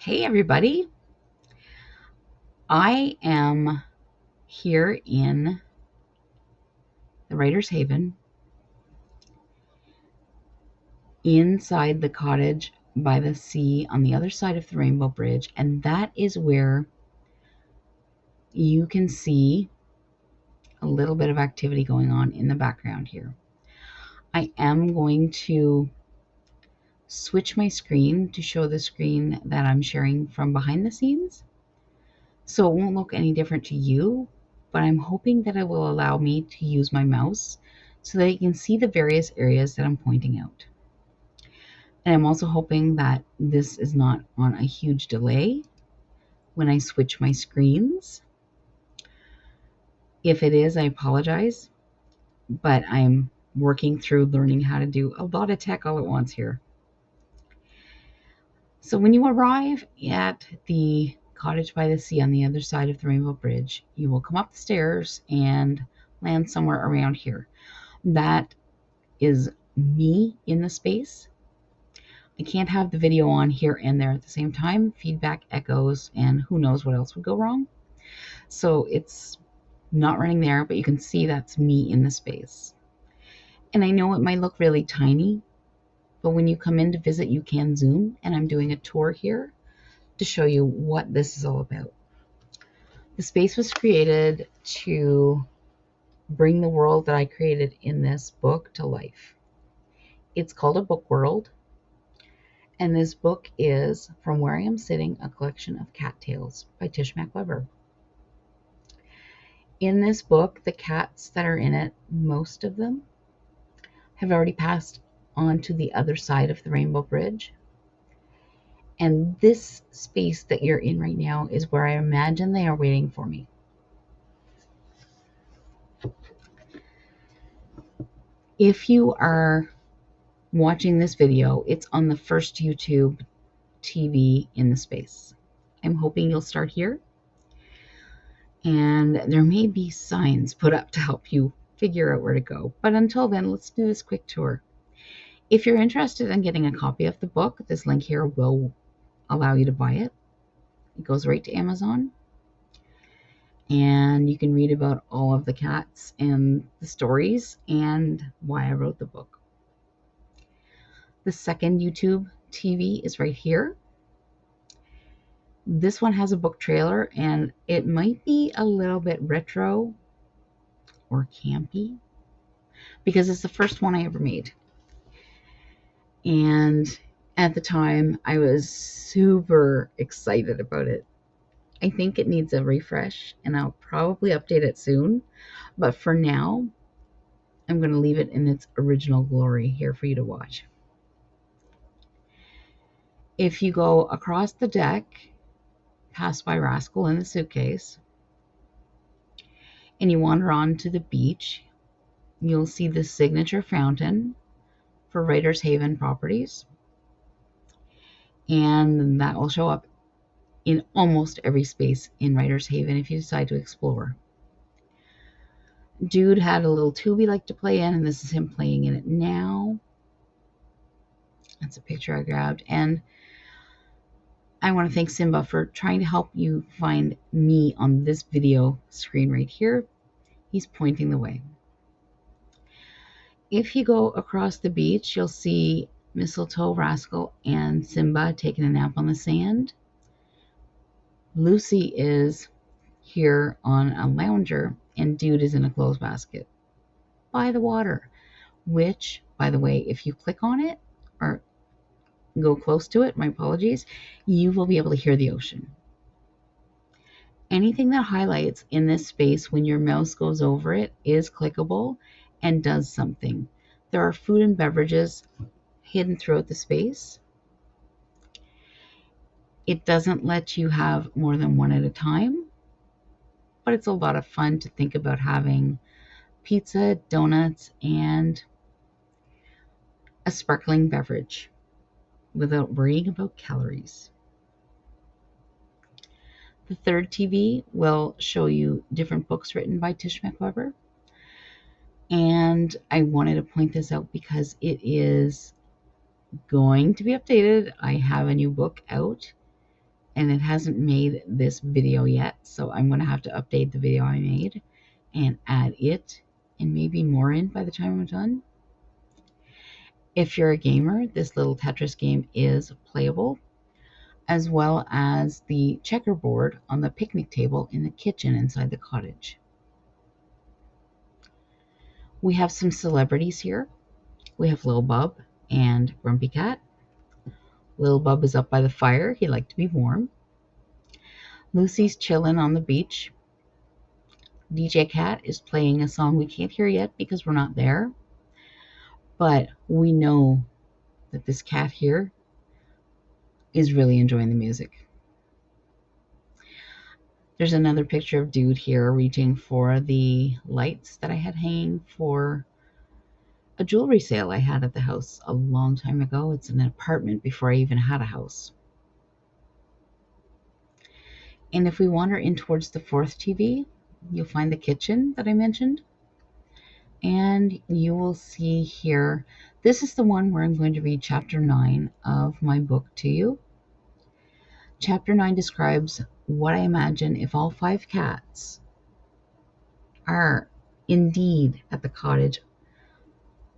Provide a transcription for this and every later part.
Hey everybody, I am here in the Writer's Haven inside the cottage by the sea on the other side of the Rainbow Bridge, and that is where you can see a little bit of activity going on in the background here. I am going to switch my screen to show the screen that I'm sharing from behind the scenes, so it won't look any different to you, but I'm hoping that it will allow me to use my mouse so that you can see the various areas that I'm pointing out. And I'm also hoping that this is not on a huge delay when I switch my screens. If it is, I apologize, but I'm working through learning how to do a lot of tech all at once here. So when you arrive at the cottage by the sea on the other side of the Rainbow Bridge, you will come up the stairs and land somewhere around here. That is me in the space. I can't have the video on here and there at the same time. Feedback, echoes, and who knows what else would go wrong. So it's not running there, but you can see that's me in the space. And I know it might look really tiny, but when you come in to visit, you can zoom, and I'm doing a tour here to show you what this is all about. The space was created to bring the world that I created in this book to life. It's called a book world. And this book is From Where I Am Sitting, a collection of cat tales by Tish MacWebber. In this book, the cats that are in it, most of them, have already passed on to the other side of the Rainbow Bridge. And this space that you're in right now is where I imagine they are waiting for me. If you are watching this video, it's on the first YouTube TV in the space. I'm hoping you'll start here. And there may be signs put up to help you figure out where to go. But until then, let's do this quick tour. If you're interested in getting a copy of the book, this link here will allow you to buy it. It goes right to Amazon. And you can read about all of the cats and the stories and why I wrote the book. The second YouTube TV is right here. This one has a book trailer, and it might be a little bit retro or campy because it's the first one I ever made. And at the time, I was super excited about it. I think it needs a refresh, and I'll probably update it soon. But for now, I'm going to leave it in its original glory here for you to watch. If you go across the deck, pass by Rascal in the suitcase, and you wander on to the beach, you'll see the signature fountain for Writer's Haven properties. And that will show up in almost every space in Writer's Haven if you decide to explore. Dude had a little tube he liked to play in, and this is him playing in it now. That's a picture I grabbed. And I want to thank Simba for trying to help you find me on this video screen right here. He's pointing the way. If you go across the beach, you'll see Mistletoe, Rascal, and Simba taking a nap on the sand. Lucy is here on a lounger, and Dude is in a clothes basket by the water, which, by the way, if you click on it or go close to it, my apologies, you will be able to hear the ocean. Anything that highlights in this space when your mouse goes over it is clickable and does something. There are food and beverages hidden throughout the space. It doesn't let you have more than one at a time, but it's a lot of fun to think about having pizza, donuts, and a sparkling beverage without worrying about calories. The third TV will show you different books written by Tish MacWebber. And I wanted to point this out because it is going to be updated. I have a new book out and it hasn't made this video yet, so I'm going to have to update the video I made and add it and maybe more in by the time I'm done. If you're a gamer, this little Tetris game is playable, as well as the checkerboard on the picnic table in the kitchen inside the cottage. We have some celebrities here. We have Lil Bub and Grumpy Cat. Lil Bub is up by the fire. He liked to be warm. Lucy's chilling on the beach. DJ Cat is playing a song we can't hear yet because we're not there. But we know that this cat here is really enjoying the music. There's another picture of Dude here reaching for the lights that I had hanging for a jewelry sale I had at the house a long time ago. It's an apartment before I even had a house. And if we wander in towards the fourth TV, you'll find the kitchen that I mentioned. And you will see here, this is the one where I'm going to read chapter 9 of my book to you. Chapter 9 describes what I imagine if all 5 cats are indeed at the cottage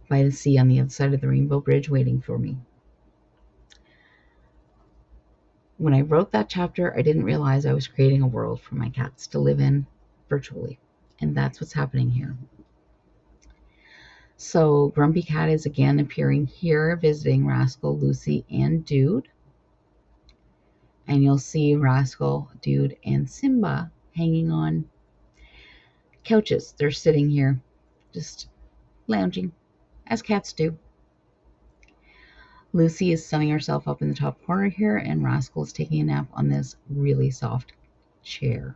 by the sea on the other side of the Rainbow Bridge waiting for me. When I wrote that chapter, I didn't realize I was creating a world for my cats to live in virtually. And that's what's happening here. So Grumpy Cat is again appearing here, visiting Rascal, Lucy, and Dude. And you'll see Rascal, Dude, and Simba hanging on couches. They're sitting here, just lounging, as cats do. Lucy is sunning herself up in the top corner here, and Rascal is taking a nap on this really soft chair.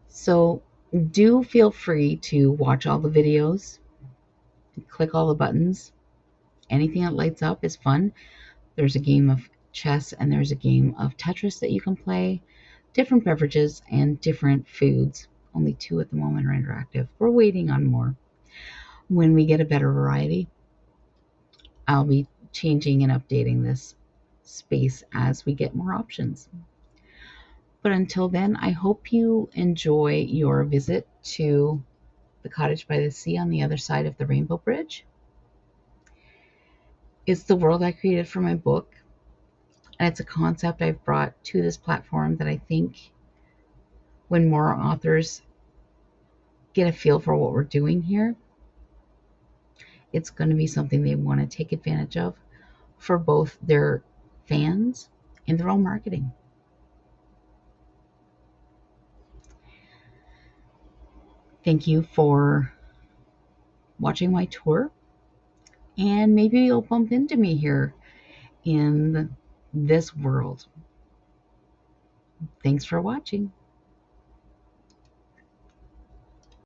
So do feel free to watch all the videos, click all the buttons. Anything that lights up is fun. There's a game of chess and there's a game of Tetris that you can play. Different beverages and different foods. Only 2 at the moment are interactive. We're waiting on more. When we get a better variety, I'll be changing and updating this space as we get more options. But until then, I hope you enjoy your visit to the cottage by the sea on the other side of the Rainbow Bridge. It's the world I created for my book, and it's a concept I've brought to this platform that I think when more authors get a feel for what we're doing here, it's going to be something they want to take advantage of for both their fans and their own marketing. Thank you for watching my tour, and maybe you'll bump into me here in this world. Thanks for watching.